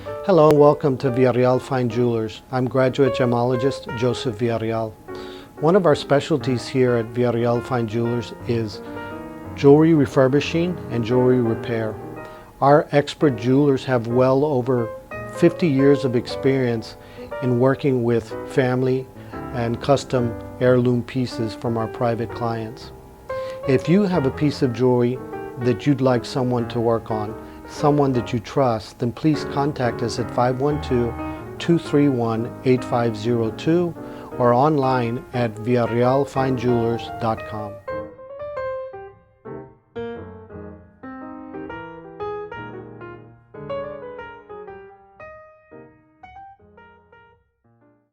Hello and welcome to Villarreal Fine Jewelers. I'm graduate gemologist Joseph Villarreal. One of our specialties here at Villarreal Fine Jewelers is jewelry refurbishing and jewelry repair. Our expert jewelers have well over 50 years of experience in working with family and custom heirloom pieces from our private clients. If you have a piece of jewelry that you'd like someone to work on, someone that you trust, then please contact us at 512-231-8502 or online at villarrealfinejewelers.com.